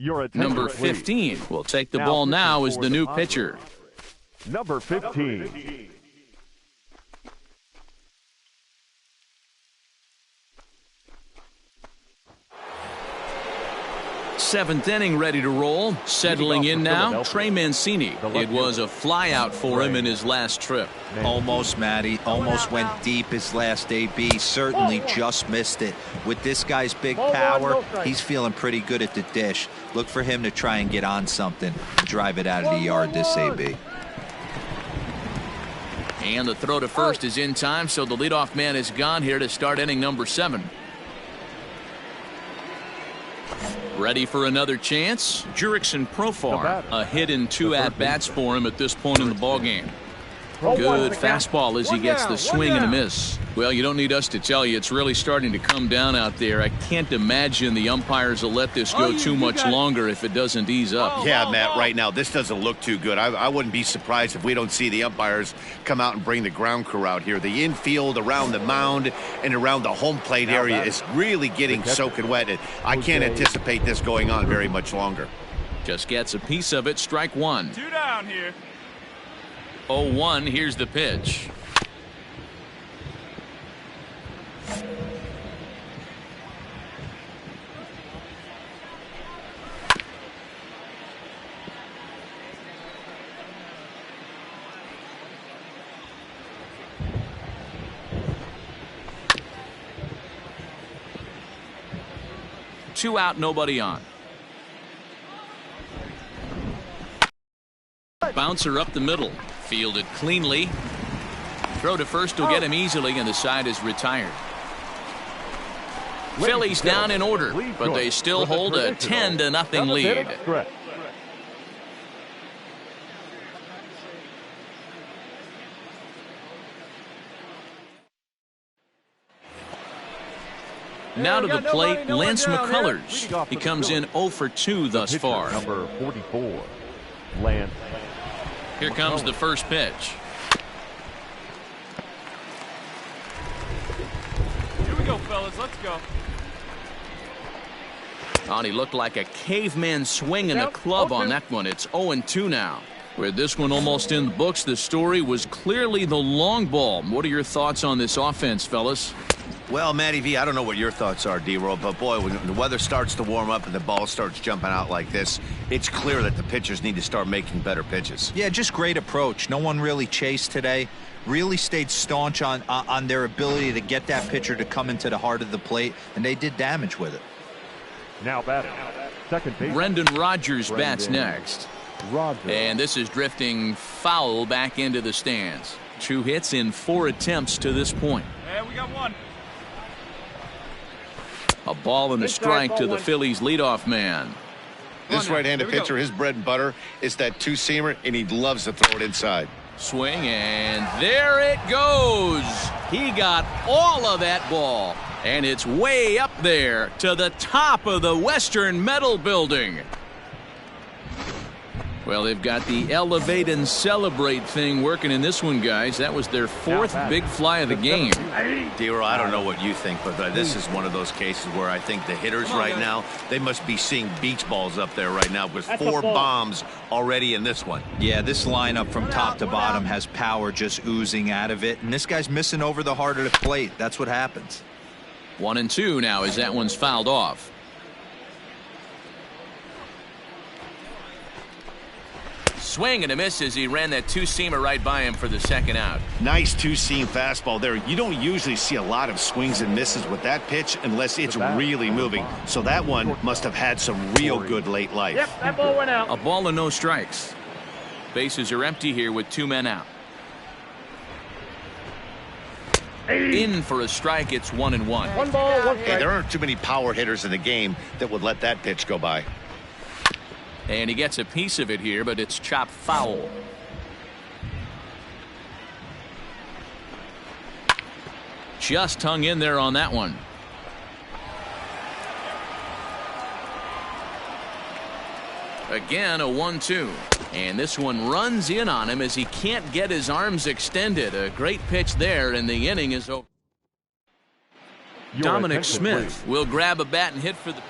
Number 15 will take the ball now as the new pitcher. Number 15. Seventh inning ready to roll. Settling in now, Trey Mancini. It was a flyout for him in his last trip. Almost, Matty. Almost went deep his last AB. Certainly just missed it. With this guy's big power, he's feeling pretty good at the dish. Look for him to try and get on something and drive it out of the yard this AB. And the throw to first is in time, so the leadoff man is gone here to start inning number 7. Ready for another chance? Jurickson Profar. A hit and 2 at-bats for him at this point in the ballgame. Good fastball as he gets the swing and a miss. Well, you don't need us to tell you, it's really starting to come down out there. I can't imagine the umpires will let this go too much longer if it doesn't ease up. Yeah, Matt, right now this doesn't look too good. I wouldn't be surprised if we don't see the umpires come out and bring the ground crew out here. The infield around the mound and around the home plate area is really getting soaking wet. I can't anticipate this going on very much longer. Just gets a piece of it. Strike 1. 2 down here. 0-1. Here's the pitch. Two out, nobody on. Bouncer up the middle. Fielded cleanly. Throw to first will get him easily, and the side is retired. Phillies down in order, but they still hold a 10-0 lead. Now to the plate, Lance McCullers. He comes in 0 for 2 thus far. Number 44, Lance. Here comes the first pitch. Here we go, fellas. Let's go. Oh, and he looked like a caveman swinging a club on that one. It's 0-2 now. With this one almost in the books, the story was clearly the long ball. What are your thoughts on this offense, fellas? Well, Matty V, I don't know what your thoughts are, D-Roll, but boy, when the weather starts to warm up and the ball starts jumping out like this, it's clear that the pitchers need to start making better pitches. Yeah, just great approach. No one really chased today. Really stayed staunch on their ability to get that pitcher to come into the heart of the plate, and they did damage with it. Now batting, second base. Brendan Rodgers bats next. And this is drifting foul back into the stands. 2 hits in 4 attempts to this point. Yeah, we got one. A ball and a strike to the Phillies leadoff man. This right-handed pitcher, his bread and butter is that 2-seamer, and he loves to throw it inside. Swing, and there it goes. He got all of that ball, and it's way up there to the top of the Western Metal Building. Well, they've got the elevate and celebrate thing working in this one, guys. That was their 4th big fly of the game. D-Roll, I don't know what you think, but this is one of those cases where I think the hitters right now, they must be seeing beach balls up there right now with 4 bombs already in this one. Yeah, this lineup from top to bottom has power just oozing out of it, and this guy's missing over the heart of the plate. That's what happens. 1-2 now as that one's fouled off. Swing and a miss as he ran that 2-seamer right by him for the second out. Nice 2-seam fastball there. You don't usually see a lot of swings and misses with that pitch unless it's really moving. So that one must have had some real good late life. Yep, that ball went out. A ball and no strikes. Bases are empty here with 2 men out. In for a strike. It's 1-1. 1 ball, 1 strike. Hey, there aren't too many power hitters in the game that would let that pitch go by. And he gets a piece of it here, but it's chopped foul. Just hung in there on that one. Again, a 1-2. And this one runs in on him as he can't get his arms extended. A great pitch there, and the inning is over. Dominic Smith will grab a bat and hit for the...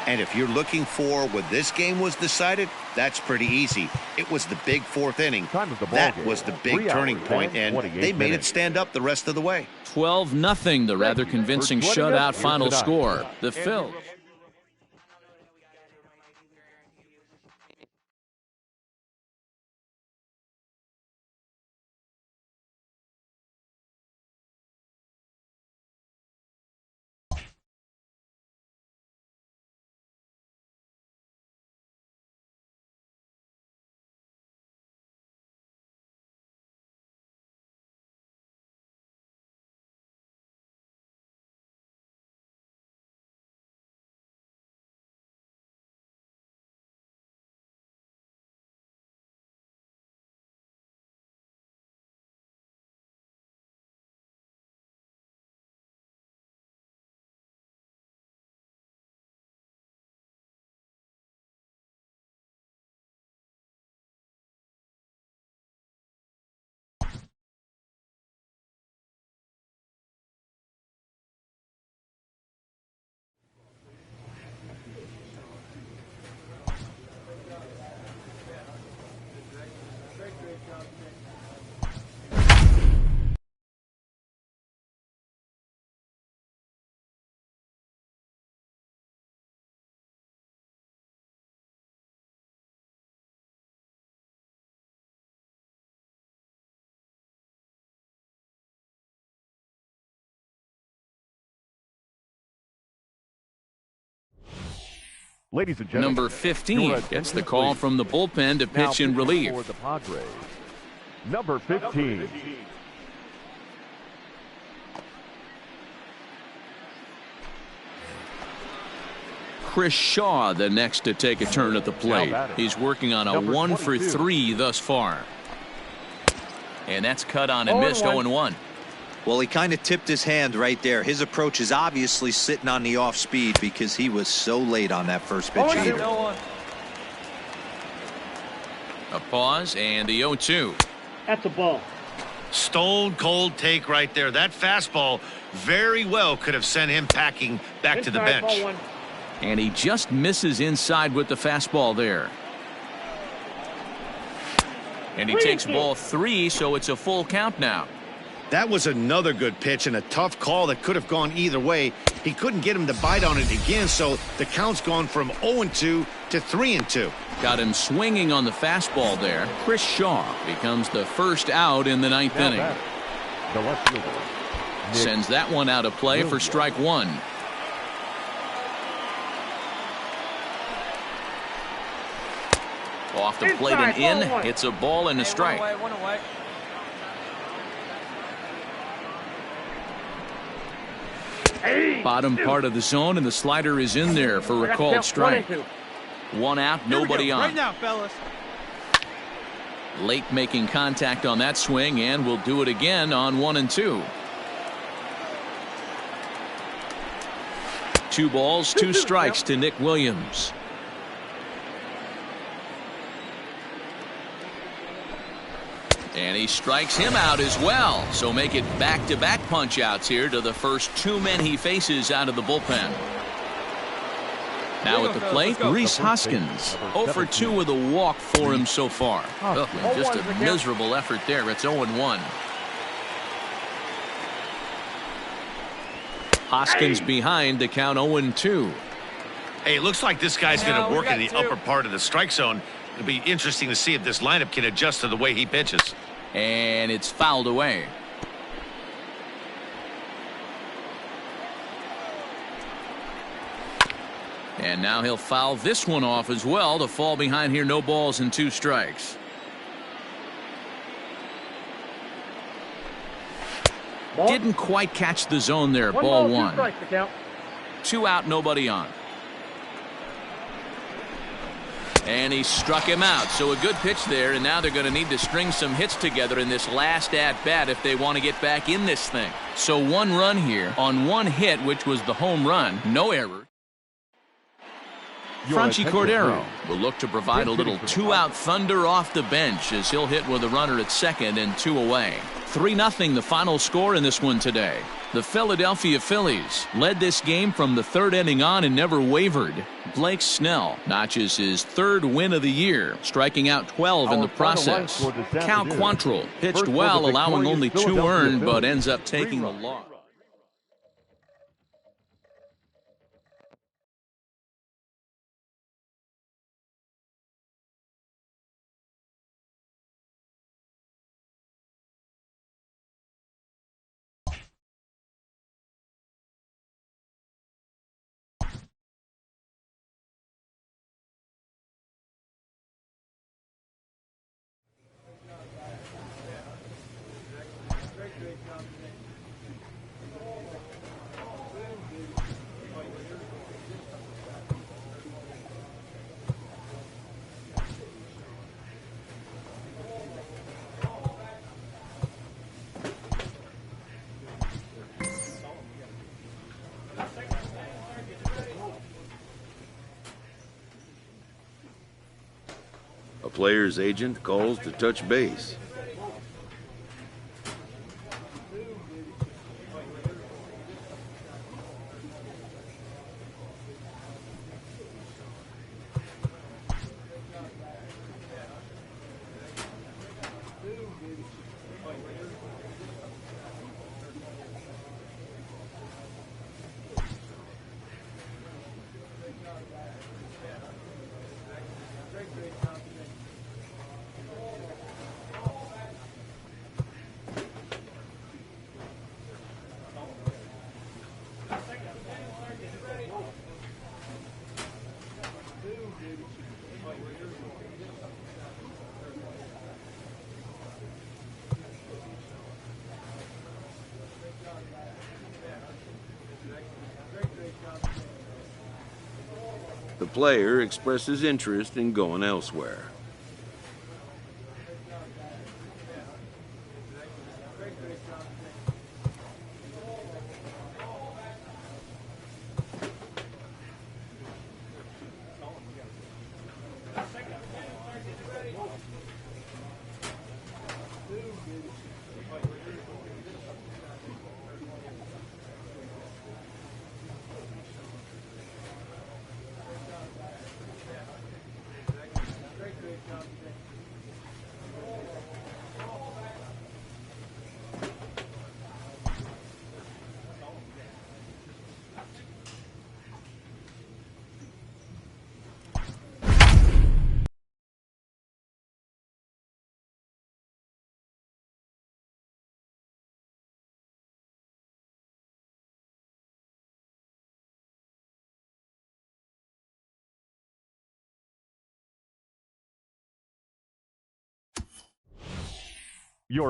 And if you're looking for when this game was decided, that's pretty easy. It was the big fourth inning. That was the big turning point, and they made it stand up the rest of the way. 12-0, the rather convincing shutout final score. The Phils. Ladies and gentlemen, Number 15 gets the call from the bullpen to pitch in relief. For the Padres, number 15. Chris Shaw, the next to take a turn at the plate. He's working on a 1 for 3 thus far. And that's cut on and missed 0-1. Well, he kind of tipped his hand right there. His approach is obviously sitting on the off speed because he was so late on that first pitch. A pause and the 0-2. That's a ball. Stone cold take right there. That fastball very well could have sent him packing back to the bench. And he just misses inside with the fastball there. And he takes ball 3, so it's a full count now. That was another good pitch and a tough call that could have gone either way. He couldn't get him to bite on it again, so the count's gone from 0-2 to 3-2. Got him swinging on the fastball there. Chris Shaw becomes the first out in the 9th inning. The left fielder Sends that one out of play for strike 1. Off the plate and in. It's a ball and a strike. One away. Bottom part of the zone, and the slider is in there for a called strike. 1 out, nobody on. Right now, fellas. Late making contact on that swing, and will do it again on 1 and 2. 2 balls, 2 strikes to Nick Williams. And he strikes him out as well. So make it back-to-back punch-outs here to the first 2 men he faces out of the bullpen. Now at the plate, Rhys Hoskins. 0 for 2 with a walk for him so far. Oh, just a miserable effort there. It's 0-1. Hoskins behind to count 0-2. Hey, it looks like this guy's going to work in the upper part of the strike zone. It'll be interesting to see if this lineup can adjust to the way he pitches. And it's fouled away. And now he'll foul this one off as well to fall behind here. No balls and 2 strikes. Didn't quite catch the zone there. Ball 1. 2 out, nobody on. And he struck him out. So a good pitch there, and now they're going to need to string some hits together in this last at-bat if they want to get back in this thing. So 1 run here on 1 hit, which was the home run. No error. Franchi Cordero will look to provide a little 2-out thunder off the bench as he'll hit with a runner at second and 2 away. 3-0 the final score in this one today. The Philadelphia Phillies led this game from the 3rd inning on and never wavered. Blake Snell notches his 3rd win of the year, striking out 12 in the process. Cal Quantrill pitched well, allowing only 2 earned, but ends up taking the loss. A player's agent calls to touch base. The player expresses interest in going elsewhere.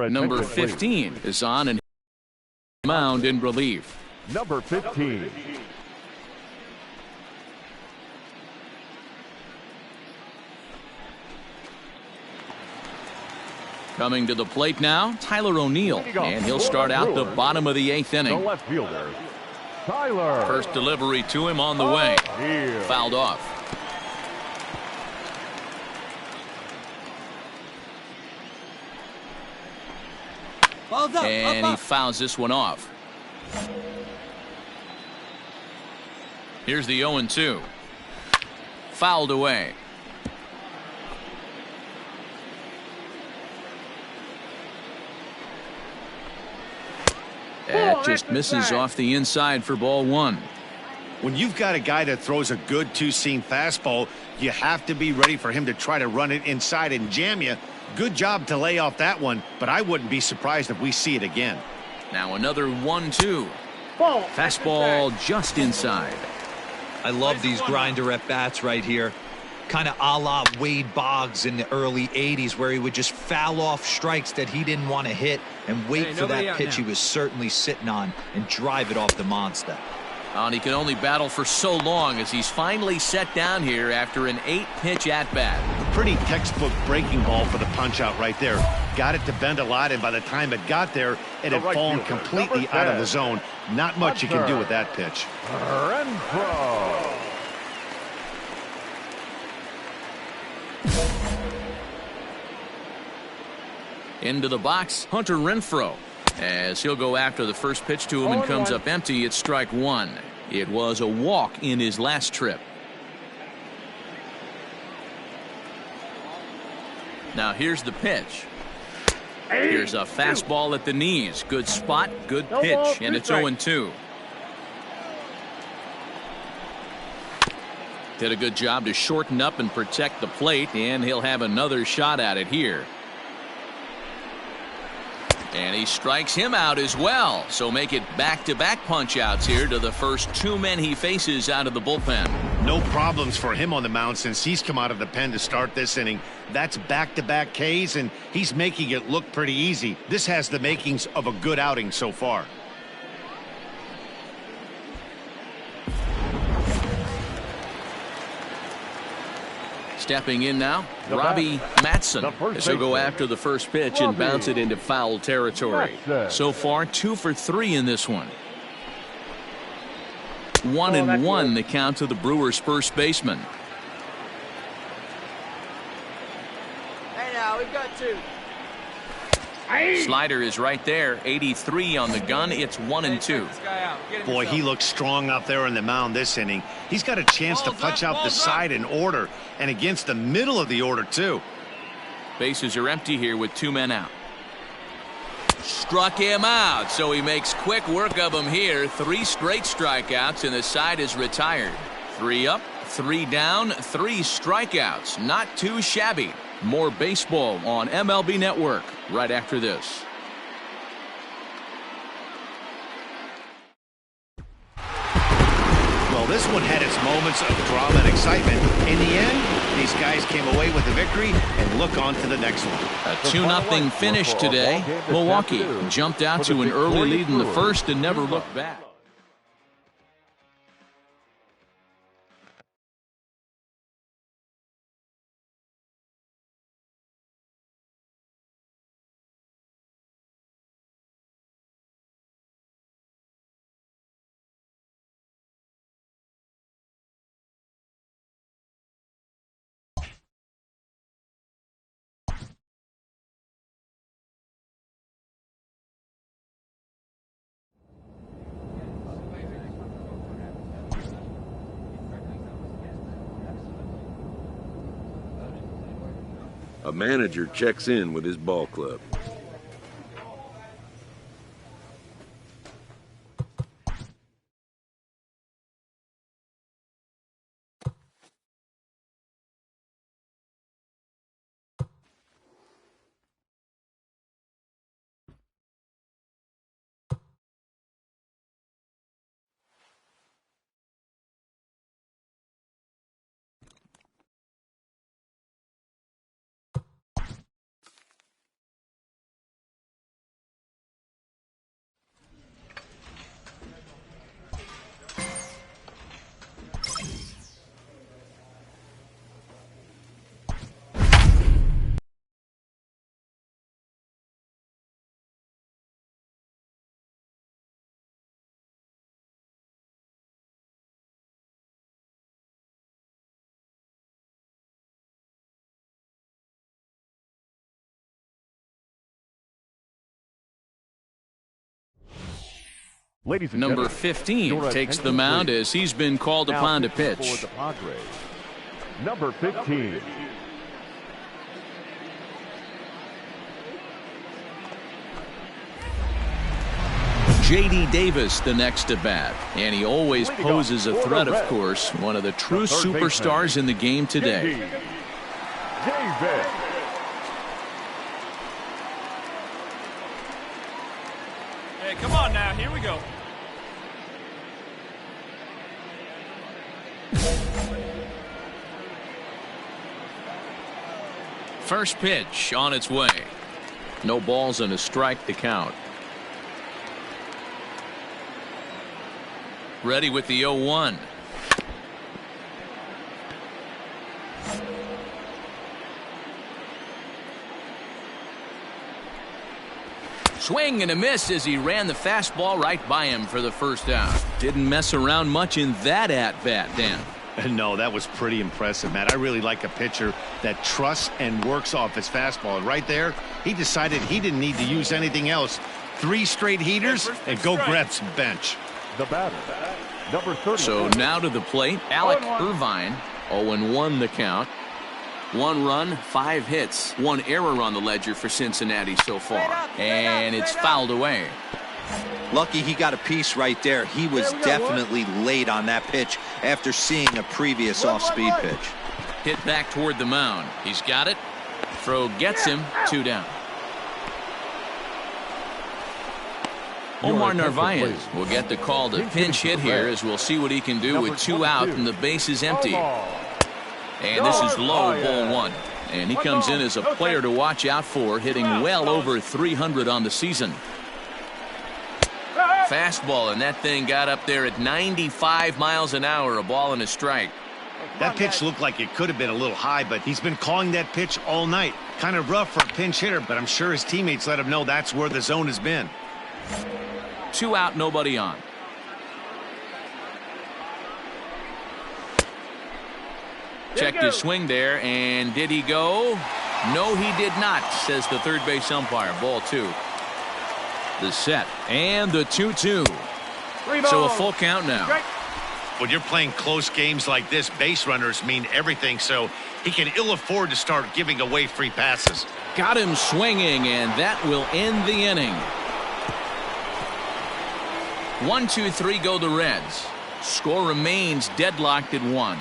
Number 15 is on and mound in relief. Number 15. Coming to the plate now, Tyler O'Neill, and he'll start out the bottom of the 8th inning. The left fielder, Tyler. First delivery to him on the way. Fouled off. And he fouls this one off. Here's the 0-2. Fouled away. That just misses off the inside for ball 1. When you've got a guy that throws a good two-seam fastball, you have to be ready for him to try to run it inside and jam you. Good job to lay off that one, but I wouldn't be surprised if we see it again. Now another 1-2. Fastball just inside. I love these grinder at bats right here. Kind of a la Wade Boggs in the early 80s, where he would just foul off strikes that he didn't want to hit and wait for that pitch he was certainly sitting on and drive it off the monster. And he can only battle for so long as he's finally set down here after an 8-pitch at-bat. Pretty textbook breaking ball for the punch-out right there. Got it to bend a lot, and by the time it got there, it had fallen completely out of the zone. Not much you can do with that pitch. Renfro. Into the box, Hunter Renfro, as he'll go after the first pitch to him and comes up empty. It's strike 1. It was a walk in his last trip. Now here's the pitch. Here's a fastball at the knees. Good spot, good pitch, and it's 0-2. Did a good job to shorten up and protect the plate, and he'll have another shot at it here. And he strikes him out as well. So make it back-to-back punch-outs here to the first two men he faces out of the bullpen. No problems for him on the mound since he's come out of the pen to start this inning. That's back-to-back Ks, and he's making it look pretty easy. This has the makings of a good outing so far. Stepping in now, Robbie Matson, as he'll go after the first pitch and bounce it into foul territory. So far, 2 for 3 in this one. 1-1 the count to the Brewers' first baseman. Hey now, we've got 2. Slider is right there, 83 on the gun. It's 1-2. Boy, he looks strong out there on the mound this inning. He's got a chance to punch out the side in order, and against the middle of the order, too. Bases are empty here with 2 men out. Struck him out, so he makes quick work of him here. 3 straight strikeouts, and the side is retired. 3 up, 3 down, 3 strikeouts. Not too shabby. More baseball on MLB Network right after this. Well, this one had its moments of drama and excitement. In the end, these guys came away with a victory and look on to the next one. A 2-0 finish today. Milwaukee jumped out to an early lead in the first and never looked back. A manager checks in with his ball club. Ladies and Number gentlemen, 15 takes the mound as he's been called upon to pitch. For the Padres, number 15. J.D. Davis the next at bat, and he always poses a threat, of course. One of the true superstars in the game today. Davis. Hey, come on now. Here we go. First pitch on its way. No balls and a strike to count. Ready with the 0-1. Swing and a miss as he ran the fastball right by him for the first out. Didn't mess around much in that at-bat, Dan. No, that was pretty impressive, Matt. I really like a pitcher that trusts and works off his fastball. And right there, he decided he didn't need to use anything else. 3 straight heaters and go grab some bench. The batter, number 30. So now to the plate, Alec Irvine. 0-1 the count. 1 run, 5 hits, 1 error on the ledger for Cincinnati so far. And it's fouled away. Lucky he got a piece right there. He was definitely late on that pitch after seeing a previous off-speed pitch. Hit back toward the mound. He's got it. Throw gets him. 2 down. Omar Narvaez will get the call to pinch hit here, as we'll see what he can do with 2 out and the base is empty. And this is low, ball 1. And he comes in as a player to watch out for, hitting well over 300 on the season. Fastball, and that thing got up there at 95 miles an hour, a ball and a strike. That pitch looked like it could have been a little high, but he's been calling that pitch all night. Kind of rough for a pinch hitter, but I'm sure his teammates let him know that's where the zone has been. 2 out, nobody on. Checked his swing there, and did he go? No, he did not, says the third base umpire. Ball 2. The set, and the 2-2. So a full count now. When you're playing close games like this, base runners mean everything, so he can ill afford to start giving away free passes. Got him swinging, and that will end the inning. 1-2-3 go the Reds. Score remains deadlocked at 1.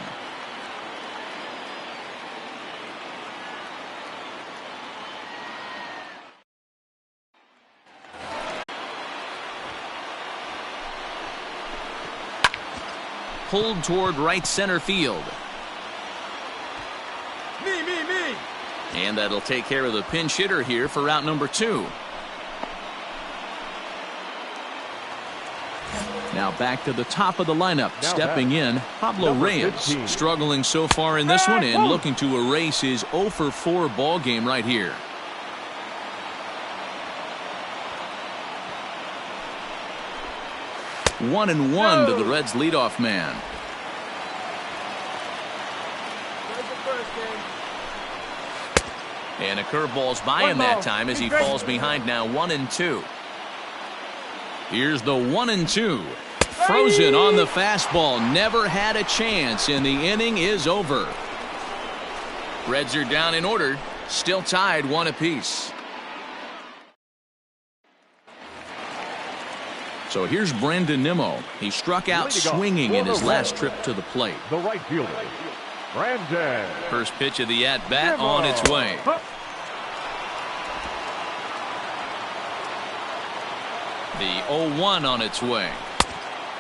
Pulled toward right center field. Me. And that'll take care of the pinch hitter here for route number 2. Now back to the top of the lineup. Stepping in, Pablo Reyes. 15. Struggling so far in this one and looking to erase his 0-for-4 ball game right here. One and one to the Reds leadoff man. And a curveball's by him that time as he falls behind now 1-2. Here's the 1-2. Frozen on the fastball. Never had a chance, and the inning is over. Reds are down in order. Still tied 1 apiece. So here's Brandon Nimmo. He struck out swinging in his last trip to the plate. The right fielder, Brandon. First pitch of the at-bat on its way. The 0-1 on its way.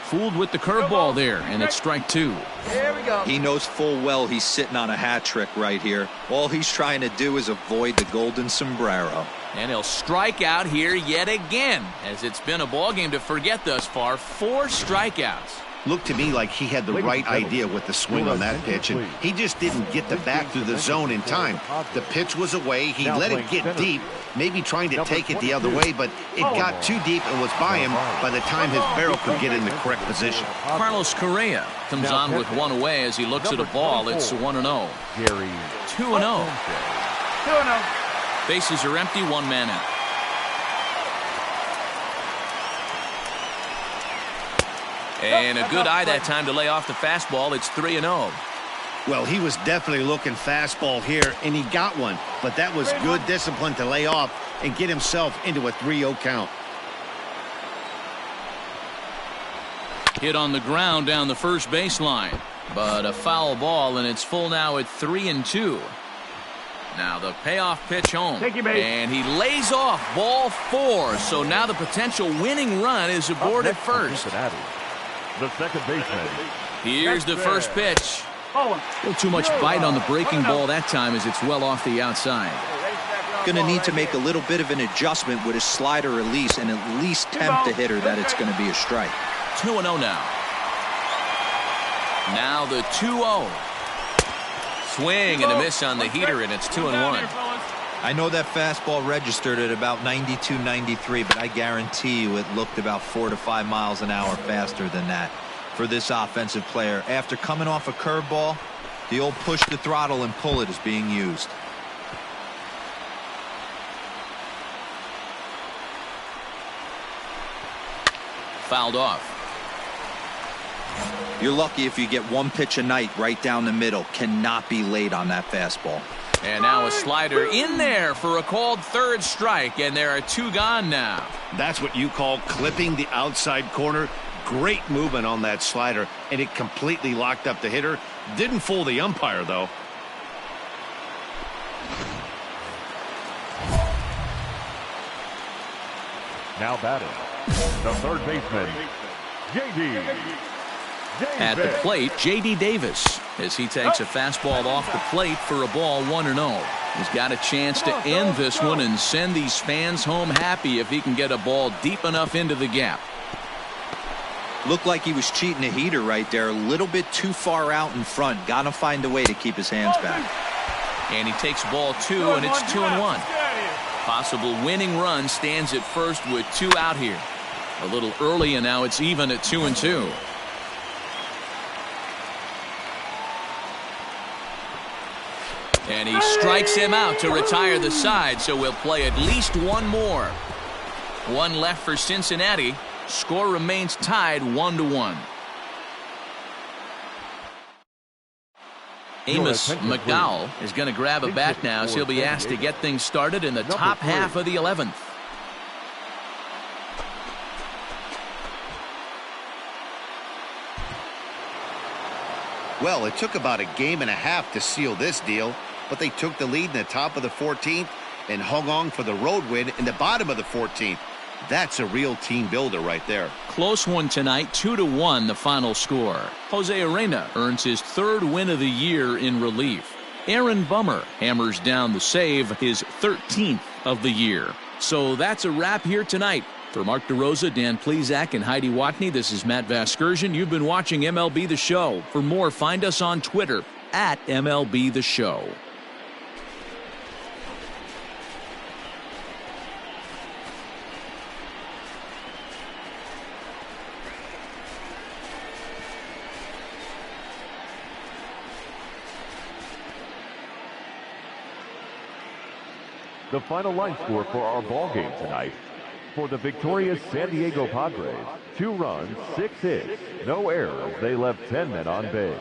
Fooled with the curveball there, and it's strike 2. Here we go. He knows full well he's sitting on a hat trick right here. All he's trying to do is avoid the golden sombrero. And he'll strike out here yet again, as it's been a ball game to forget thus far. 4 strikeouts. Looked to me like he had the right idea with the swing on that pitch, and he just didn't get the bat through the zone in time. The pitch was away. He let it get deep, maybe trying to take it the other way, but it got too deep and was by him by the time his barrel could get in the correct position. Carlos Correa comes on with 1 away as he looks at a ball. It's 1-0. 2-0. 2-0. Bases are empty, 1 man out. And a good eye that time to lay off the fastball. It's 3-0. Well, he was definitely looking fastball here, and he got one. But that was good discipline to lay off and get himself into a 3-0 count. Hit on the ground down the first baseline. But a foul ball, and it's full now at 3-2. Now the payoff pitch home. And he lays off ball 4. So now the potential winning run is aboard at first. The second baseman. Here's the first pitch. A little too much bite on the breaking ball that time as it's well off the outside. Going to need to make a little bit of an adjustment with his slider release and at least tempt the hitter that it's going to be a strike. 2-0 now. Now the 2-0. Swing and a miss on the heater, and it's 2-1. I know that fastball registered at about 92, 93, but I guarantee you it looked about 4 to 5 miles an hour faster than that for this offensive player. After coming off a curveball, the old push the throttle and pull it is being used. Fouled off. You're lucky if you get 1 pitch a night right down the middle. Cannot be late on that fastball. And now a slider in there for a called third strike, and there are 2 gone now. That's what you call clipping the outside corner. Great movement on that slider, and it completely locked up the hitter. Didn't fool the umpire, though. Now batting, the third baseman, J.D. At the plate, J.D. Davis, as he takes a fastball off the plate for a ball 1-0. He's got a chance to end this one and send these fans home happy if he can get a ball deep enough into the gap. Looked like he was cheating a heater right there. A little bit too far out in front. Got to find a way to keep his hands back. And he takes ball 2, and it's 2-1. Possible winning run stands at first with 2 out here. A little early, and now it's even at 2-2. And he strikes him out to retire the side, so we'll play at least 1 more. 1 left for Cincinnati. Score remains tied 1-1. Amos McDowell is going to grab a bat now, so he'll be asked to get things started in the top half of the 11th. Well, it took about a game and a half to seal this deal, but they took the lead in the top of the 14th and hung on for the road win in the bottom of the 14th. That's a real team builder right there. Close one tonight, 2-1 the final score. Jose Arena earns his 3rd win of the year in relief. Aaron Bummer hammers down the save, his 13th of the year. So that's a wrap here tonight. For Mark DeRosa, Dan Plesac, and Heidi Watney, this is Matt Vasgersian. You've been watching MLB The Show. For more, find us on Twitter at MLB The Show. The final line score for our ball game tonight. For the victorious San Diego Padres, 2 runs, 6 hits, no errors. They left 10 men on base.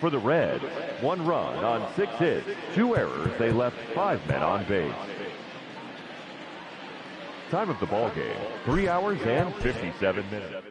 For the Reds, 1 run on 6 hits, 2 errors. They left 5 men on base. Time of the ball game, 3 hours and 57 minutes.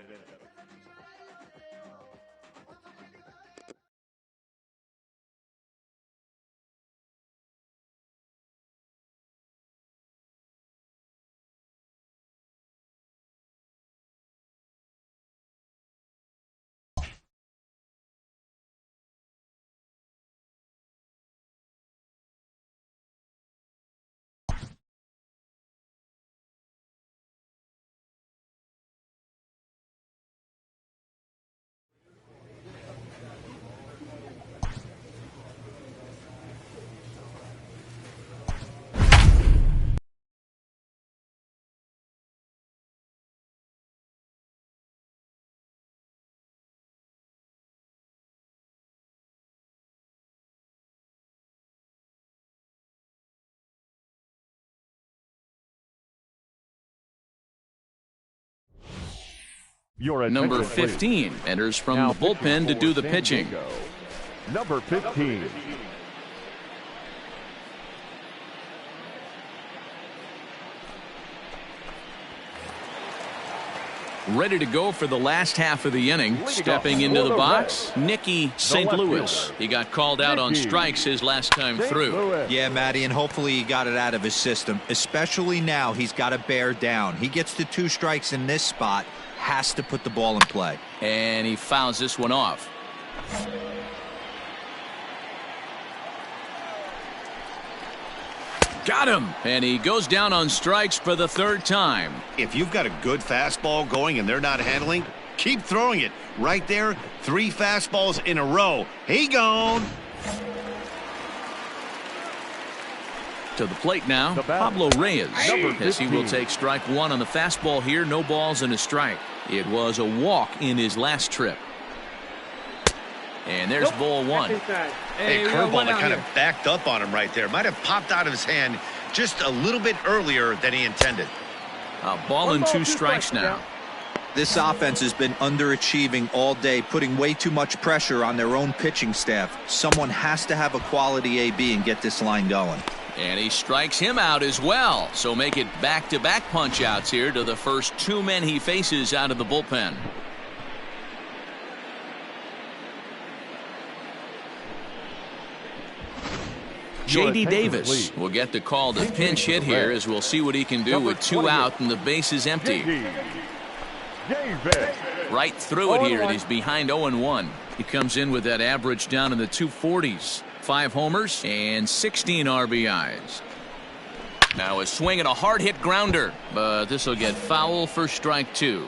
Number 15 enters from the bullpen to do the pitching. Number 15. Ready to go for the last half of the inning. Stepping into the box, Nicky St. Louis. He got called out on strikes his last time through. Yeah, Matty, and hopefully he got it out of his system. Especially now, he's got to bear down. He gets the 2 strikes in this spot, has to put the ball in play. And he fouls this one off. Got him, and he goes down on strikes for the 3rd time. If you've got a good fastball going and they're not handling, keep throwing it. Right there, 3 fastballs in a row. He gone. To the plate now, Pablo Reyes, as he will take strike 1 on the fastball here. No balls and a strike. It was a walk in his last trip. And there's ball 1. Hey, curveball that kind of backed up on him right there. Might have popped out of his hand just a little bit earlier than he intended. A ball and 2 strikes now. This offense has been underachieving all day, putting way too much pressure on their own pitching staff. Someone has to have a quality AB and get this line going. And he strikes him out as well. So make it back-to-back punch-outs here to the first two men he faces out of the bullpen. J.D. Davis will get the call to pinch hit here, as we'll see what he can do with two out and the base is empty. Right through it here, and he's behind 0-1. He comes in with that average down in the 240s. 5 homers and 16 RBIs. Now a swing and a hard hit grounder, but this will get foul for strike 2.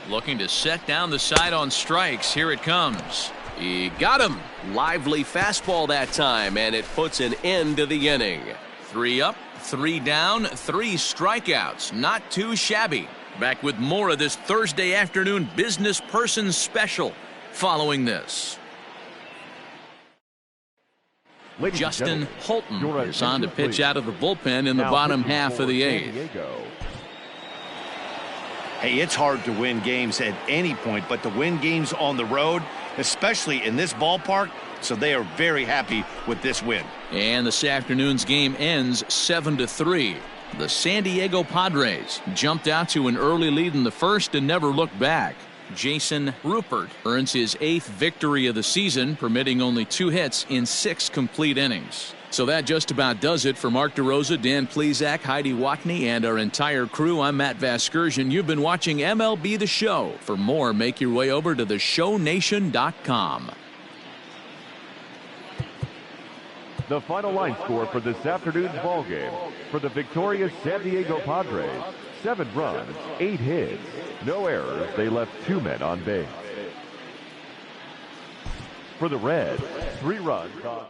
Looking to set down the side on strikes. Here it comes. He got him. Lively fastball that time, and it puts an end to the inning. 3 up, 3 down, 3 strikeouts. Not too shabby. Back with more of this Thursday afternoon business person special following this. Justin Holton is on to pitch out of the bullpen in the bottom half of the 8th. Hey, it's hard to win games at any point, but to win games on the road, especially in this ballpark, so they are very happy with this win. And this afternoon's game ends 7-3. The San Diego Padres jumped out to an early lead in the first and never looked back. Jason Rupert earns his 8th victory of the season, permitting only 2 hits in 6 complete innings. So that just about does it for Mark DeRosa, Dan Plesac, Heidi Watney, and our entire crew. I'm Matt Vasgersian. You've been watching MLB The Show. For more, make your way over to theshownation.com. The final line score for this afternoon's ballgame for the victorious San Diego Padres: 7 runs, 8 hits, no errors. They left 2 men on base. For the Reds, 3 runs on.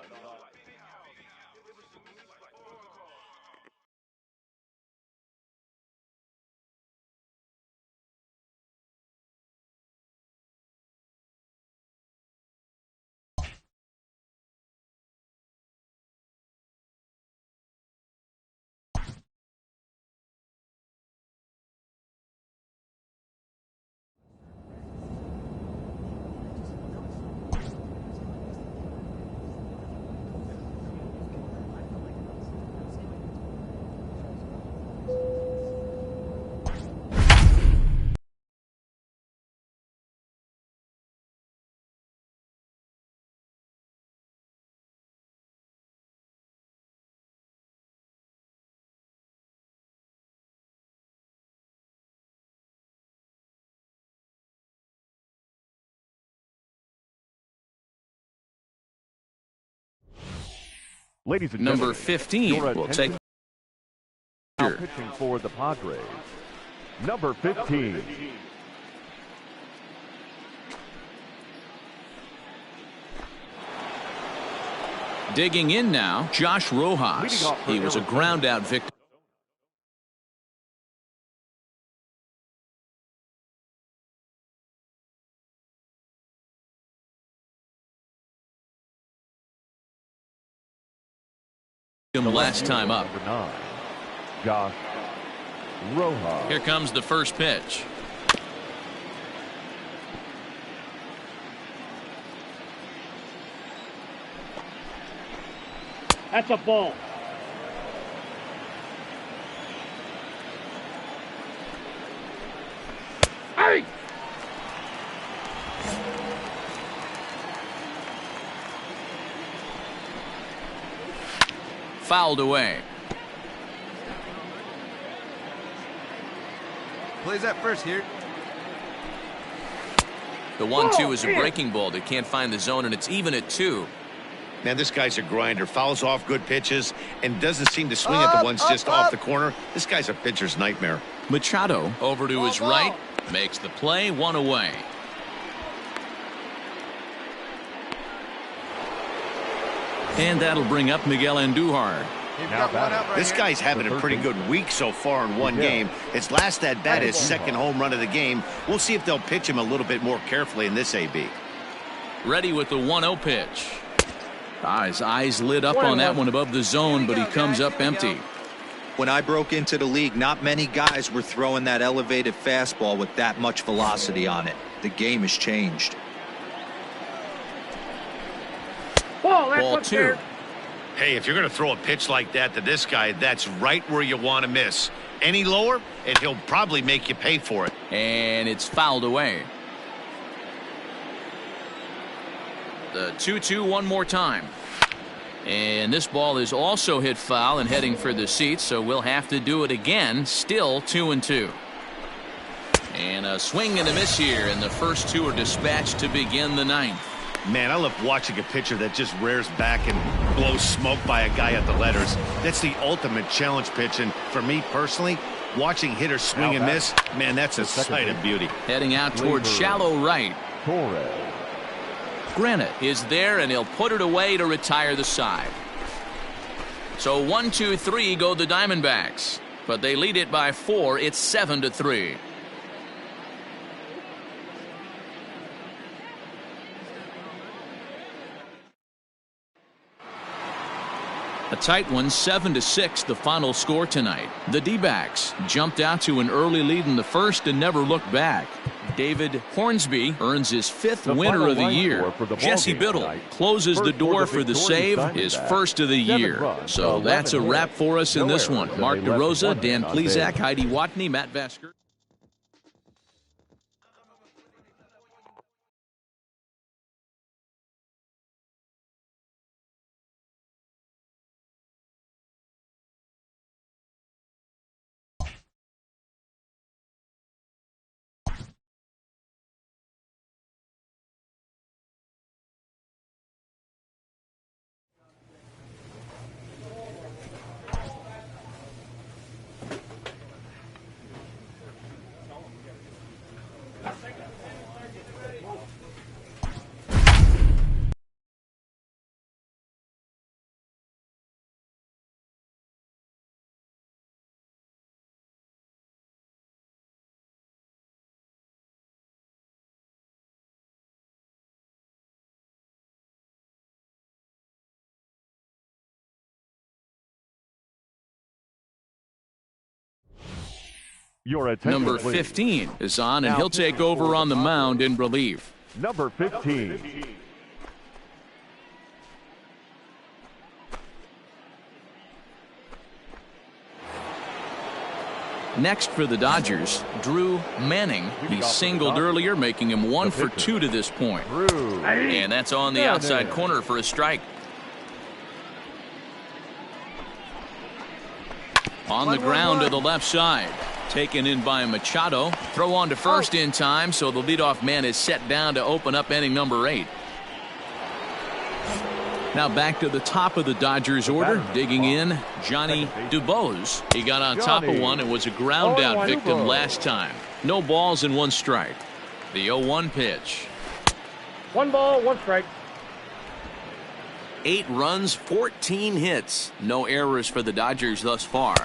Ladies and number gentlemen, 15 will take now pitching for the Padres. Number 15. Digging in now, Josh Rojas. He was a ground out victim last time up. Number 9, Josh Rojas. Here comes the first pitch. That's a ball. Hey! Fouled away. Plays that first here. The 1-2 is a breaking ball. They can't find the zone, and it's even at 2. Man, this guy's a grinder. Fouls off good pitches and doesn't seem to swing at the ones just off the corner. This guy's a pitcher's nightmare. Machado over to his right. Makes the play, 1 away. And that'll bring up Miguel Andujar. This guy's having a pretty good week so far in one game. His last at bat is second home run of the game. We'll see if they'll pitch him a little bit more carefully in this AB. Ready with the 1-0 pitch. His eyes lit up on that one above the zone, but he comes up empty. When I broke into the league, not many guys were throwing that elevated fastball with that much velocity on it. The game has changed. Ball 2. Hey, if you're going to throw a pitch like that to this guy, that's right where you want to miss. Any lower, and he'll probably make you pay for it. And it's fouled away. The 2-2 one more time. And this ball is also hit foul and heading for the seats, so we'll have to do it again. Still 2-2. And a swing and a miss here, and the first two are dispatched to begin the ninth. Man, I love watching a pitcher that just rears back and blows smoke by a guy at the letters. That's the ultimate challenge pitch, and for me personally, watching hitters swing and miss, man, that's a sight of beauty. Heading out towards shallow right. Granite is there, and he'll put it away to retire the side. So 1-2-3 go the Diamondbacks, but they lead it by 4. It's 7-3. A tight one, 7-6, the final score tonight. The D-backs jumped out to an early lead in the first and never looked back. David Hornsby earns his 5th winner of the year. Jesse Biddle closes the door for the save, his first of the year. So that's a wrap for us in this one. Mark DeRosa, Dan Plesac, Heidi Watney, Matt Vasker. Number 15 is on, and he'll take over on the mound in relief. Number 15. Next for the Dodgers, Drew Manning. He singled earlier, making him 1 for 2 to this point. And that's on the outside corner for a strike. On the ground to the left side. Taken in by Machado. Throw on to first in time, so the leadoff man is set down to open up inning number 8. Now back to the top of the Dodgers order. Digging in, Johnny Dubose. He got on top of one and was a ground out victim last time. No balls and 1 strike. The 0-1 pitch. 1 ball, 1 strike. 8 runs, 14 hits. No errors for the Dodgers thus far.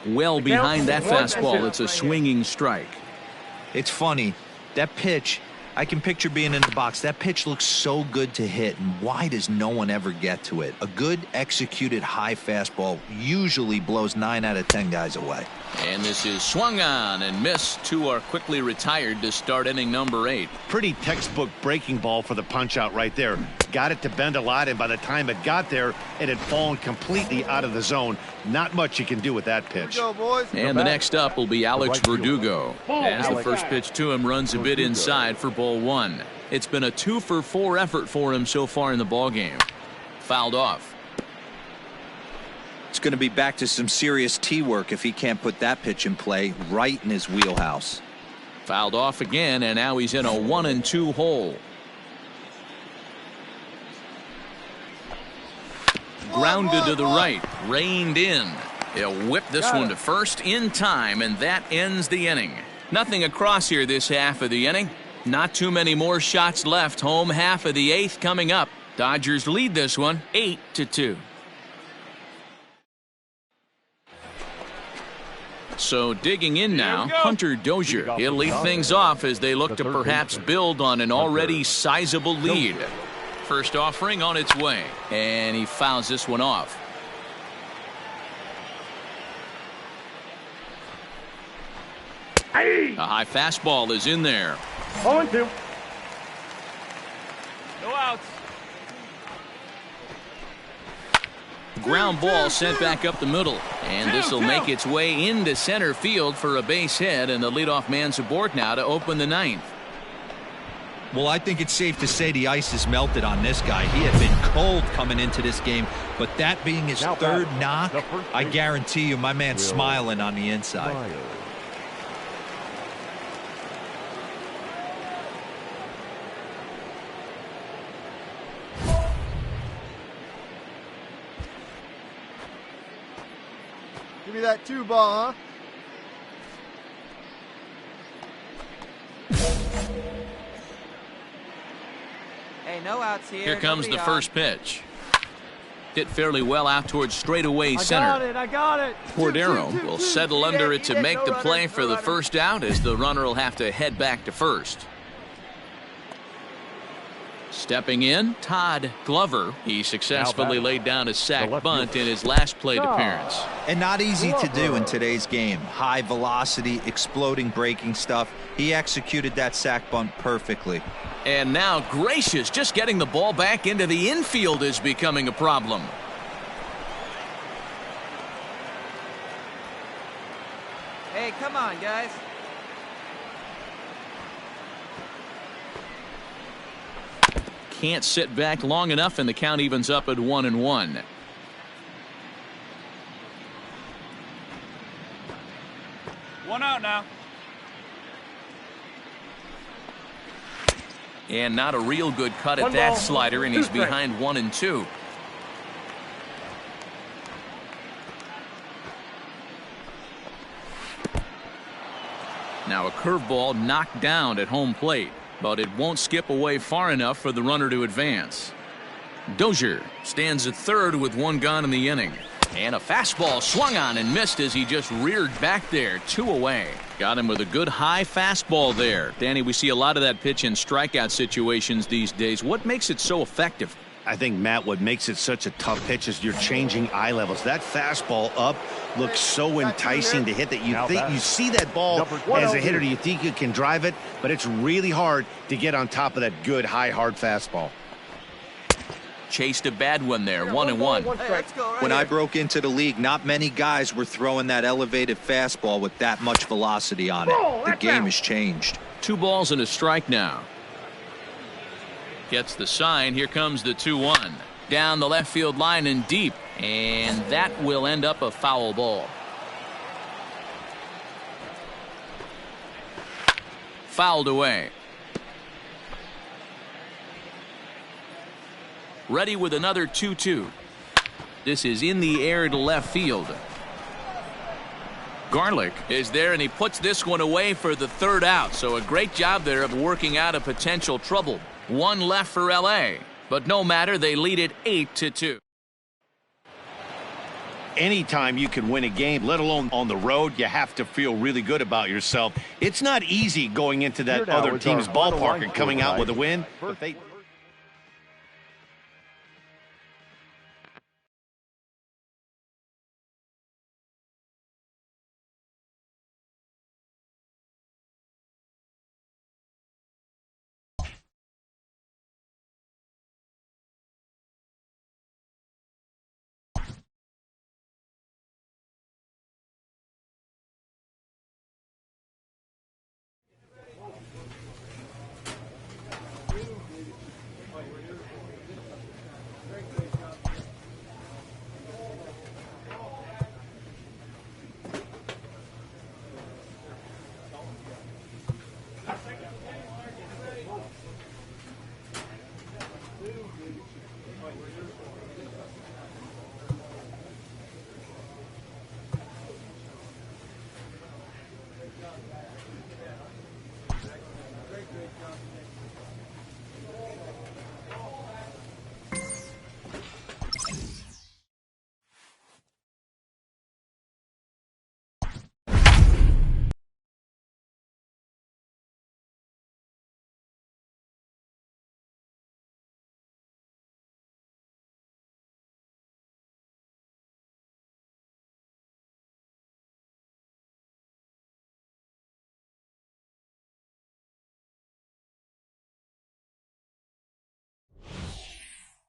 Well behind that fastball, it's a swinging strike. It's funny, that pitch, I can picture being in the box. That pitch looks so good to hit, and why does no one ever get to it? A good executed high fastball usually blows 9 out of 10 guys away. And this is swung on and missed. 2 are quickly retired to start inning number 8. Pretty textbook breaking ball for the punch out right there. Got it to bend a lot, and by the time it got there, it had fallen completely out of the zone. Not much you can do with that pitch. And the next up will be Alex Verdugo. As the first pitch to him runs a bit inside for ball 1. It's been a 2 for 4 effort for him so far in the ballgame. Fouled off. It's going to be back to some serious tee work if he can't put that pitch in play right in his wheelhouse. Fouled off again, and now he's in a 1-2 hole. Grounded to the right, reined in. He'll whip this one to first in time, and that ends the inning. Nothing across here this half of the inning. Not too many more shots left. Home half of the 8th coming up. Dodgers lead this one 8-2. So digging in now, Hunter Dozier. He'll lead things off as they look to perhaps build on an already sizable lead. First offering on its way, and he fouls this one off. A high fastball is in there. 0-2. No outs. Ground ball sent back up the middle. And this will make its way into center field for a base hit, and the leadoff man's aboard now to open the ninth. Well, I think it's safe to say the ice has melted on this guy. He had been cold coming into this game, but that being his third knock, I guarantee you my man's smiling on the inside. Give me that 2-ball, huh? Hey, no outs here. Here comes the first pitch. Hit fairly well out towards straightaway center. I got it. Cordero will settle under it to make the play for the first out, as the runner will have to head back to first. Stepping in, Todd Glover. He successfully laid down a sac bunt in his last plate appearance. And not easy to do in today's game. High velocity, exploding breaking stuff. He executed that sac bunt perfectly. And now Gracious, just getting the ball back into the infield is becoming a problem. Hey, come on, guys. Can't sit back long enough, and the count evens up at 1-1. One out now. And not a real good cut at that slider, and he's behind 1-2. Now a curveball knocked down at home plate, but it won't skip away far enough for the runner to advance. Dozier stands at third with one gone in the inning. And a fastball swung on and missed as he just reared back there. 2 away. Got him with a good high fastball there. Danny, we see a lot of that pitch in strikeout situations these days. What makes it so effective? I think, Matt, what makes it such a tough pitch is you're changing eye levels. That fastball up looks so enticing to hit that you think you see that ball as a hitter. You think you can drive it, but it's really hard to get on top of that good, high, hard fastball. Chased a bad one there. 1-1. When I broke into the league, not many guys were throwing that elevated fastball with that much velocity on it. The game has changed. 2 balls and a strike now. Gets the sign. Here comes the 2-1. Down the left field line and deep. And that will end up a foul ball. Fouled away. Ready with another 2-2. This is in the air to left field. Garlick is there, and he puts this one away for the third out. So a great job there of working out a potential trouble. 1 left for L.A., but no matter, they lead it 8-2. Anytime you can win a game, let alone on the road, you have to feel really good about yourself. It's not easy going into that other team's ballpark and coming out with a win, but they...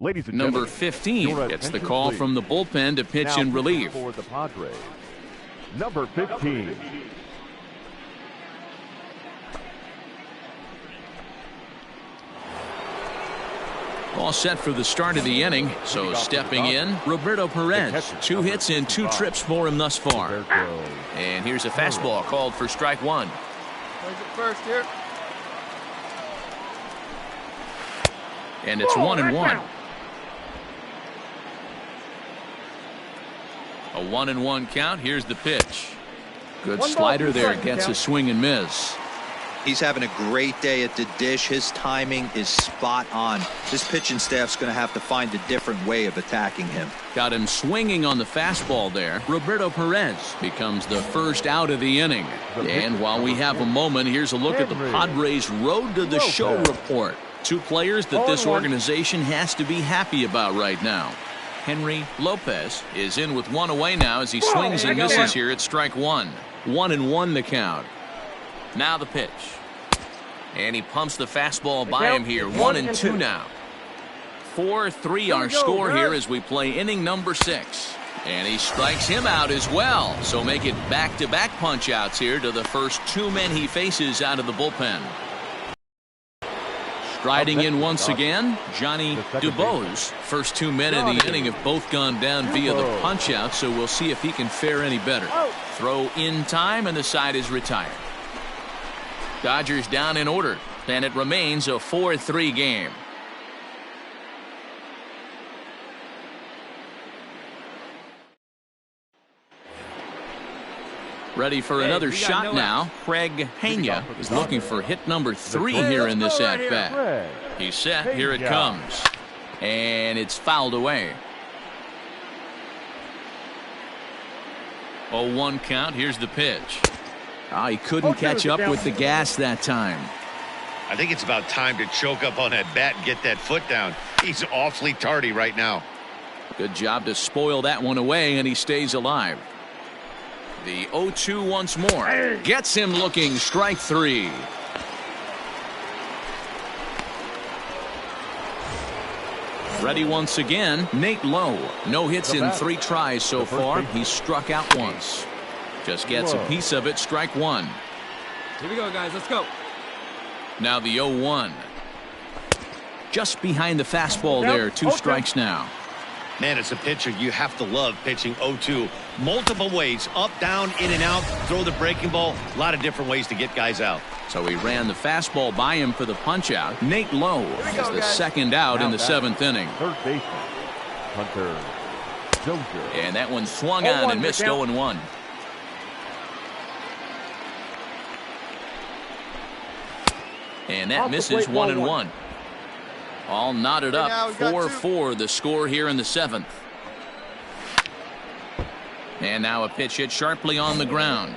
Ladies and Number gentlemen, 15 your gets the attention, call please. from the bullpen to pitch Now in relief. for the Padres, number 15. All set for the start of the inning. So stepping in, Roberto Perez. 2 hits and 2 trips for him thus far. And here's a fastball called for strike 1. Plays it first here. And it's 1-1. A 1-1 count. Here's the pitch. Good slider there. Gets a swing and miss. He's having a great day at the dish. His timing is spot on. This pitching staff's going to have to find a different way of attacking him. Got him swinging on the fastball there. Roberto Perez becomes the first out of the inning. And while we have a moment, here's a look at the Padres' Road to the Show report. 2 players that this organization has to be happy about right now. Henry Lopez is in with 1 away now as he swings and misses here at strike 1. 1-1 the count. Now the pitch. And he pumps the fastball by him here. 1-2 now. 4-3 our score here as we play inning number 6. And he strikes him out as well. So make it back-to-back punch-outs here to the first 2 men he faces out of the bullpen. Striding in once again, Johnny Dubose. First 2 men of the inning have both gone down via the punch-out, so we'll see if he can fare any better. Throw in time, and the side is retired. Dodgers down in order, and it remains a 4-3 game. Ready for another shot now. Craig Pena is looking for hit number 3 here in this at-bat. He's set. Here it comes. And it's fouled away. 0-1 count. Here's the pitch. He couldn't catch up with the gas that time. I think it's about time to choke up on that bat and get that foot down. He's awfully tardy right now. Good job to spoil that one away, and he stays alive. The 0-2 once more. Gets him looking. Strike 3. Ready once again. Nate Lowe. No hits in 3 tries so far. He's struck out once. Just gets a piece of it. Strike 1. Here we go, guys. Let's go. Now the 0-1. Just behind the fastball there. 2 strikes now. Man, as a pitcher, you have to love pitching 0-2. Multiple ways, up, down, in and out, throw the breaking ball. A lot of different ways to get guys out. So he ran the fastball by him for the punch-out. Nate Lowe is the second out in the 7th inning. Third baseman, Hunter Dozier. And that one swung on and missed 0-1. And that misses 1-1. All knotted up. 4-4 the score here in the 7th. And now a pitch hit sharply on the ground.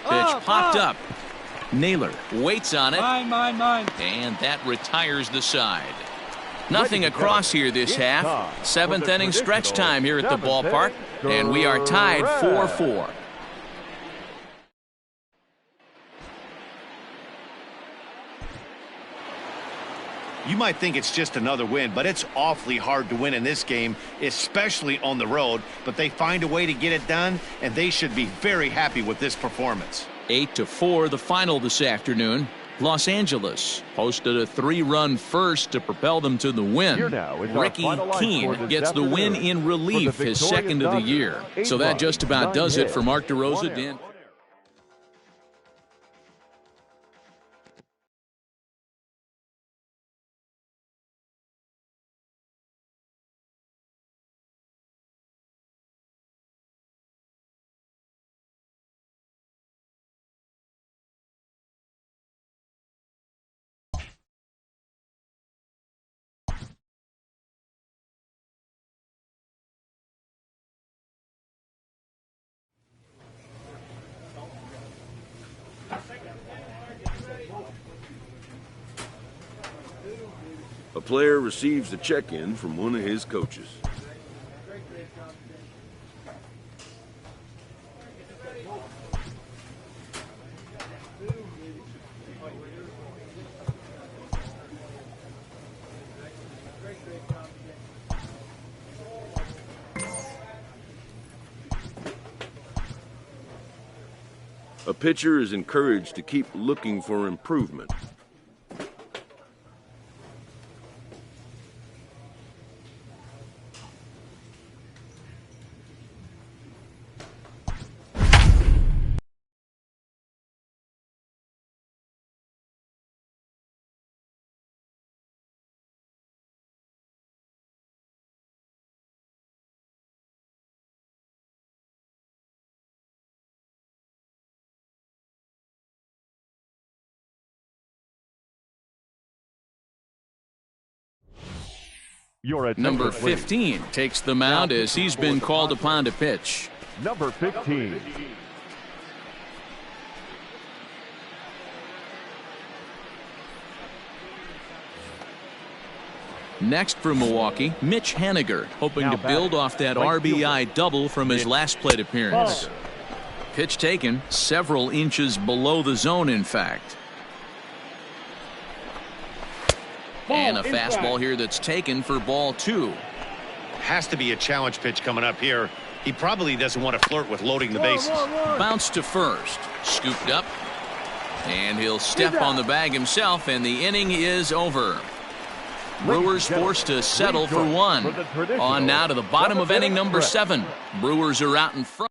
Pitch popped up. Naylor waits on it. Mine. And that retires the side. Nothing across here this half. 7th inning stretch time here at the ballpark. And we are tied 4-4. You might think it's just another win, but it's awfully hard to win in this game, especially on the road. But they find a way to get it done, and they should be very happy with this performance. 8-4 the final this afternoon. Los Angeles posted a 3-run first to propel them to the win. Ricky Keene gets the win in relief, his 2nd of the year. So that just about does it for Mark DeRosa. Dan. A player receives a check-in from one of his coaches. A pitcher is encouraged to keep looking for improvement. Number 15 takes the mound as he's been called upon to pitch. Number 15. Next for Milwaukee, Mitch Haniger, hoping to build off that RBI double from his last plate appearance. Pitch taken several inches below the zone, in fact. And a fastball here that's taken for ball 2. Has to be a challenge pitch coming up here. He probably doesn't want to flirt with loading the bases. Bounce to first. Scooped up. And he'll step on the bag himself, and the inning is over. Brewers forced to settle for 1. On now to the bottom of inning number 7. Brewers are out in front.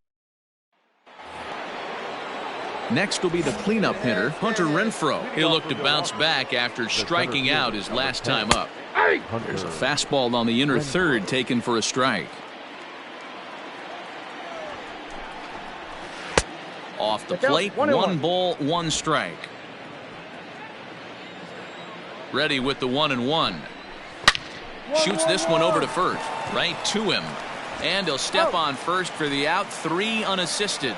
Next will be the cleanup hitter, Hunter Renfro. He'll look to bounce back after striking out his last time up. There's a fastball on the inner third taken for a strike. Off the plate, 1 ball, 1 strike. Ready with the 1-1. Shoots this one over to first, right to him. And he'll step on first for the out, 3 unassisted.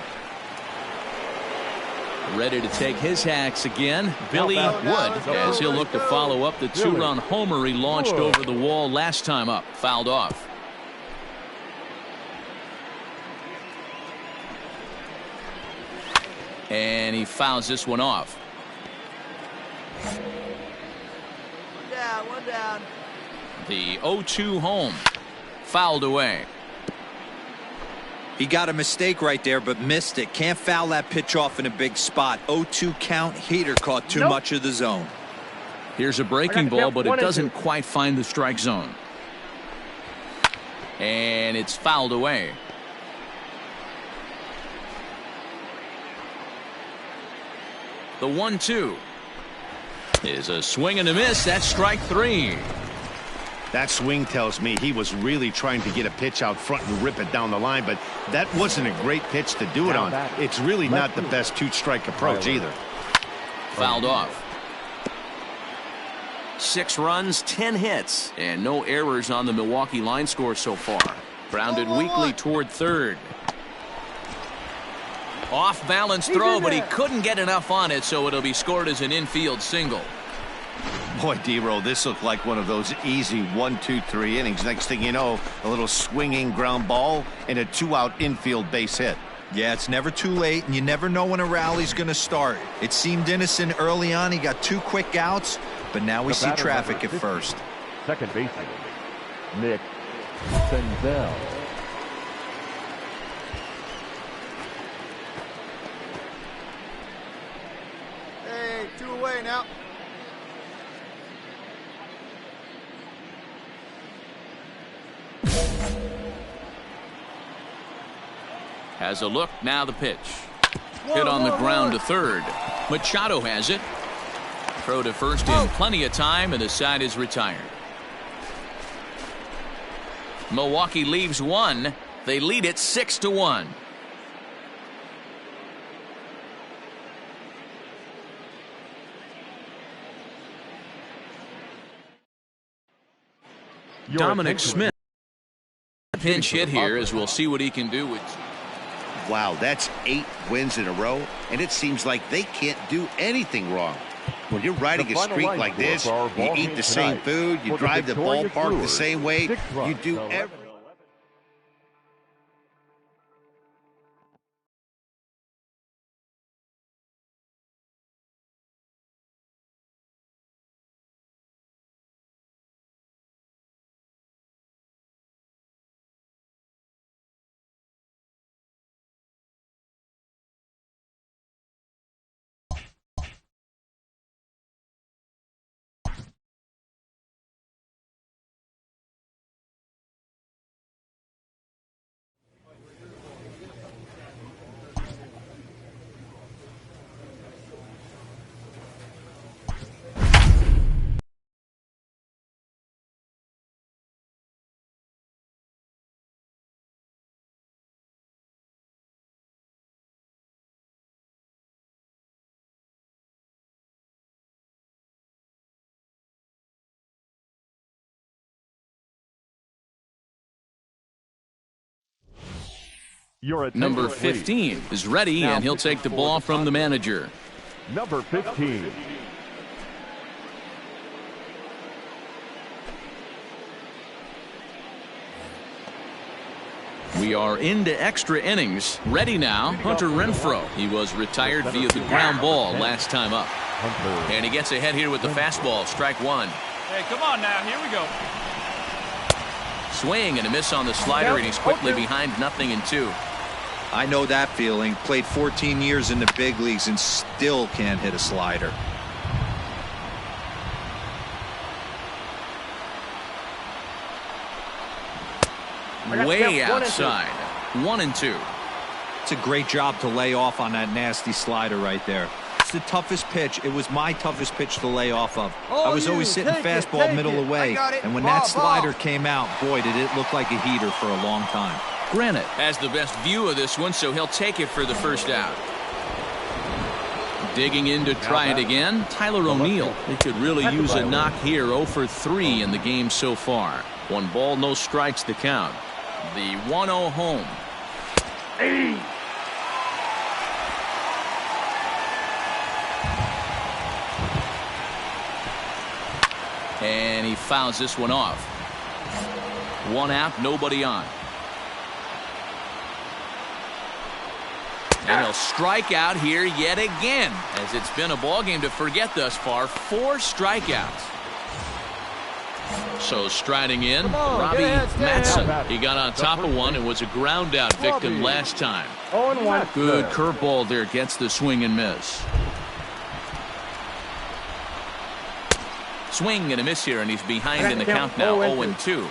Ready to take his hacks again, Billy Wood, as he'll look to follow up the 2-run homer he launched over the wall last time up. Fouled off. And he fouls this one off. 1 down, 1 down. The 0-2 home. Fouled away. He got a mistake right there, but missed it. Can't foul that pitch off in a big spot. 0-2 count. Heater caught too much of the zone. Here's a breaking ball, but it doesn't quite find the strike zone. And it's fouled away. The 1-2 is a swing and a miss. That's strike 3. That swing tells me he was really trying to get a pitch out front and rip it down the line, but that wasn't a great pitch to do it on. It's really not the best 2-strike approach either. Fouled off. 6 runs, 10 hits, and no errors on the Milwaukee line score so far. Grounded weakly toward third. Off balance throw, but he couldn't get enough on it, so it'll be scored as an infield single. Boy, D-Roll, this looked like one of those easy 1, 2, 3 innings. Next thing you know, a little swinging ground ball and a 2-out infield base hit. Yeah, it's never too late, and you never know when a rally's going to start. It seemed innocent early on. He got 2 quick outs, but now we see traffic at first. Second baseman, Nick Senzel. Hey, 2 away now. Has a look, now the pitch. Hit on the ground to third. Machado has it. Throw to first in plenty of time, and the side is retired. Milwaukee leaves 1. They lead it 6-1. Dominic Smith. Pinch hit here, as we'll see what he can do with. Wow, that's 8 wins in a row, and it seems like they can't do anything wrong. When you're riding a streak like this, you eat the same food, you drive the ballpark the same way, you do everything. Number 15 is ready, and he'll take the ball from the manager. Number 15. We are into extra innings. Ready now, Hunter Renfro. He was retired via the ground ball last time up. And he gets ahead here with the fastball, strike one. Hey, come on now. Here we go. Swing and a miss on the slider, and he's quickly behind 0-2. I know that feeling. Played 14 years in the big leagues and still can't hit a slider. Way outside. 1-2. It's a great job to lay off on that nasty slider right there. It's the toughest pitch. It was my toughest pitch to lay off of. I was always sitting fastball middle away, and when that slider came out, boy, did it look like a heater for a long time. Granite has the best view of this one, so he'll take it for the first out. Digging in to try it again, Tyler O'Neill. He could really use a knock here. 0 for 3 in the game so far. 1 ball, no strikes to count. The 1-0 home. Hey. And he fouls this one off. 1 out, nobody on. And he'll strike out here yet again, as it's been a ball game to forget thus far. 4 strikeouts. So striding in, Robbie Matson. He got on top of one and was a ground out victim last time. 0-1. Good curveball there, gets the swing and miss. Swing and a miss here, and he's behind in the count now. 0-2.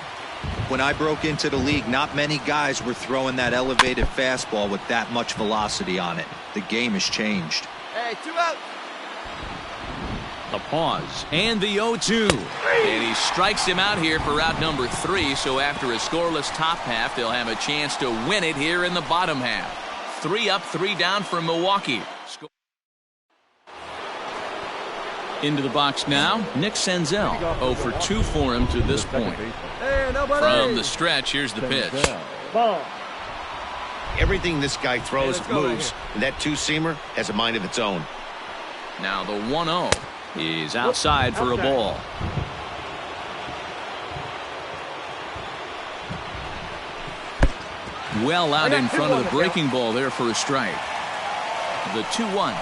When I broke into the league, not many guys were throwing that elevated fastball with that much velocity on it. The game has changed. Hey, 2 out. The pause and the 0-2, and he strikes him out here for out number 3. So after a scoreless top half, they'll have a chance to win it here in the bottom half. 3 up, 3 down for Milwaukee. Into the box now, Nick Senzel. 0 for 2 for him to this point. Hey, From the stretch, here's the pitch. Ball. Everything this guy throws moves, and that 2-seamer has a mind of its own. Now the 1-0. He's outside for a ball. Well out in front of the breaking ball there for a strike. The 2-1.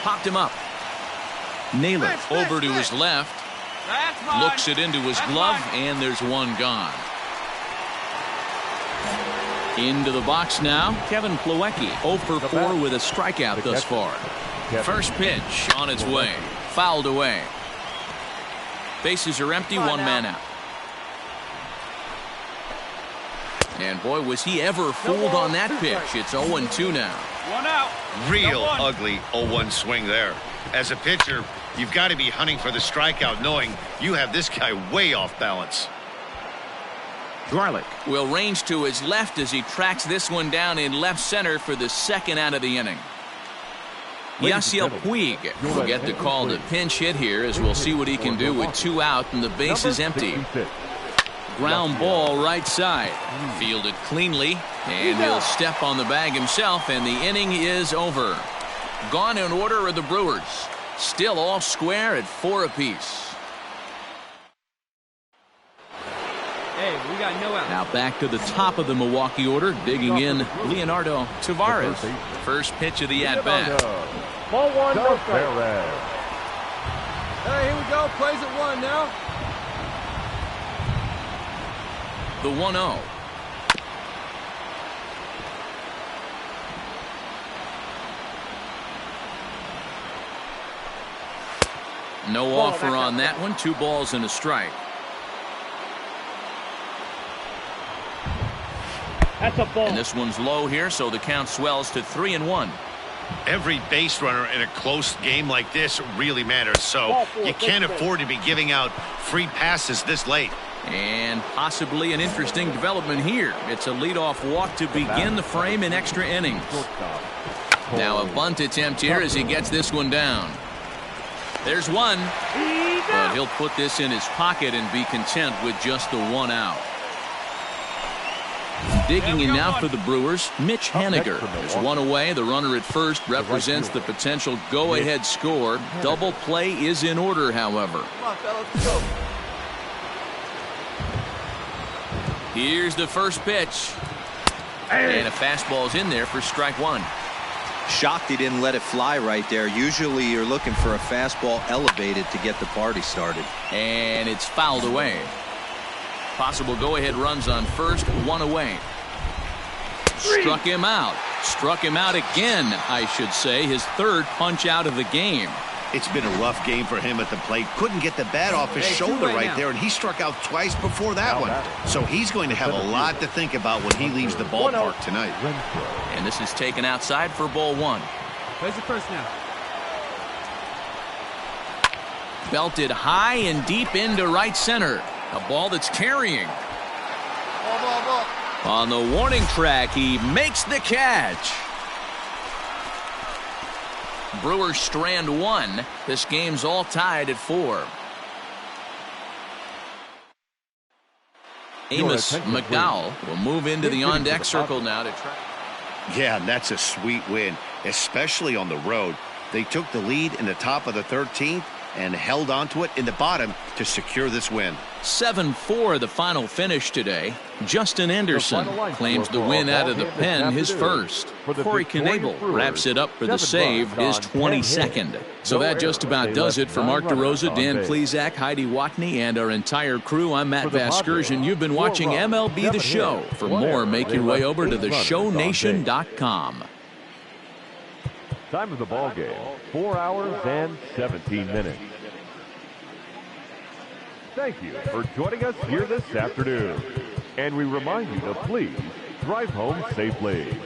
Popped him up. Naylor over to his left. Looks it into his glove, and there's one gone. Into the box now, Kevin Plawecki. 0 for 4 with a strikeout thus far. First pitch on its way. Fouled away. Bases are empty, 1 man out. And boy, was he ever fooled on that pitch. It's 0-2 now. 1 out. Real ugly 0-1 swing there. As a pitcher, you've got to be hunting for the strikeout, knowing you have this guy way off balance. Garlic will range to his left as he tracks this one down in left center for the second out of the inning. Yasiel Puig will get the call to pinch hit here, as we'll see what he can do with 2 out and the base is empty. Ground ball right side. Fielded cleanly, and he'll step on the bag himself, and the inning is over. Gone in order are the Brewers. Still all square at 4 apiece. Hey, we got no out. Now back to the top of the Milwaukee order, digging in Leonardo Tavares. First pitch of the at-bat. Ball 1, no strike. Hey, here we go. Plays at 1 now. The 1-0. No offer on that one. 2 balls and a strike. That's a ball. And this one's low here, so the count swells to 3-1. Every base runner in a close game like this really matters, so you can't afford to be giving out free passes this late. And possibly an interesting development here. It's a leadoff walk to begin the frame in extra innings. Now a bunt attempt here as he gets this one down. There's one, but he'll put this in his pocket and be content with just the 1 out. Digging in now for the Brewers, Mitch Haniger. There's one away. The runner at first represents the potential go-ahead score. Double play is in order, however. Come on, fellas, let's go. Here's the first pitch. And a fastball's in there for strike one. Shocked he didn't let it fly right there. Usually you're looking for a fastball elevated to get the party started. And it's fouled away. Possible go-ahead runs on first, one away. Struck him out. Struck him out again, I should say. His third punch out of the game. It's been a rough game for him at the plate. Couldn't get the bat off his shoulder right there, and he struck out twice before that one. So he's going to have a lot to think about when he leaves the ballpark tonight. And this is taken outside for ball one. Plays it first now. Belted high and deep into right center. A ball that's carrying. Ball. On the warning track, he makes the catch. Brewers strand one. This game's all tied at 4. Amos McDowell will move into the on-deck circle now to try. Yeah, and that's a sweet win, especially on the road. They took the lead in the top of the 13th and held on to it in the bottom to secure this win. 7-4 the final finish today. Justin Anderson claims the win out of the pen, his first. Corey Knebel wraps it up for the save, his 22nd. So that just about does it for Mark DeRosa, Dan Plesac, Heidi Watney, and our entire crew. I'm Matt Vasgersian. You've been watching MLB The Show. For more, make your way over to theshownation.com. Time of the ball game, 4 hours and 17 minutes. Thank you for joining us here this afternoon. And we remind you to please drive home safely.